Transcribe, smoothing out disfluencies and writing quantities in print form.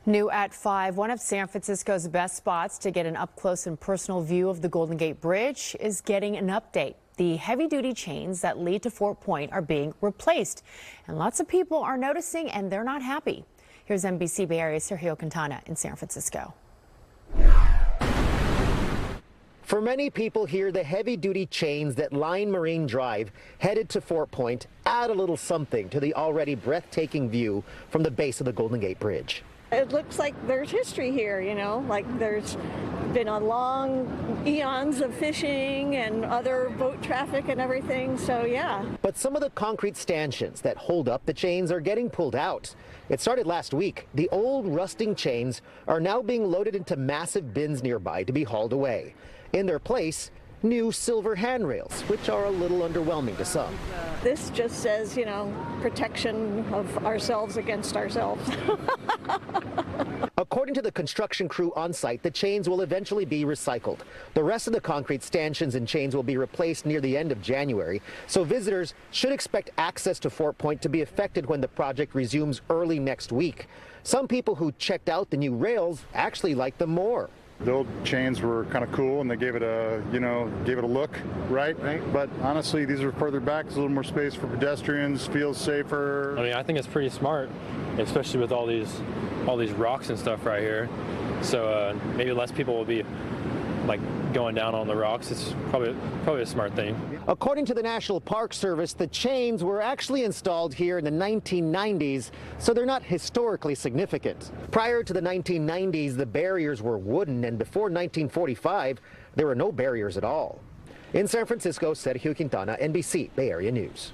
New at 5, one of San Francisco's best spots to get an up-close and personal view of the Golden Gate Bridge is getting an update. The heavy-duty chains that lead to Fort Point are being replaced, and lots of people are noticing, and they're not happy. Here's NBC Bay Area Sergio Quintana in San Francisco. For many people here, the heavy-duty chains that line Marine Drive headed to Fort Point add a little something to the already breathtaking view from the base of the Golden Gate Bridge. It looks like there's history here, you know, like there's been a long eons of fishing and other boat traffic and everything, so yeah. But some of the concrete stanchions that hold up the chains are getting pulled out. It started last week. The old rusting chains are now being loaded into massive bins nearby to be hauled away. In their place, new silver handrails, which are a little underwhelming to some. This just says, you know, protection of ourselves against ourselves. According to the construction crew on site, the chains will eventually be recycled. The rest of the concrete stanchions and chains will be replaced near the end of January, so visitors should expect access to Fort Point to be affected when the project resumes early next week. Some people who checked out the new rails actually like them more. The old chains were kind of cool, and they gave it a, gave it a look, right? But honestly, these are further back. There's a little more space for pedestrians. Feels safer. I mean, I think it's pretty smart, especially with all these rocks and stuff right here. So maybe less people will be like going down on the rocks. It's probably a smart thing. According to the National Park Service, the chains were actually installed here in the 1990s, so they're not historically significant. Prior to the 1990s, the barriers were wooden, and before 1945, there were no barriers at all. In San Francisco, Sergio Quintana, NBC Bay Area News.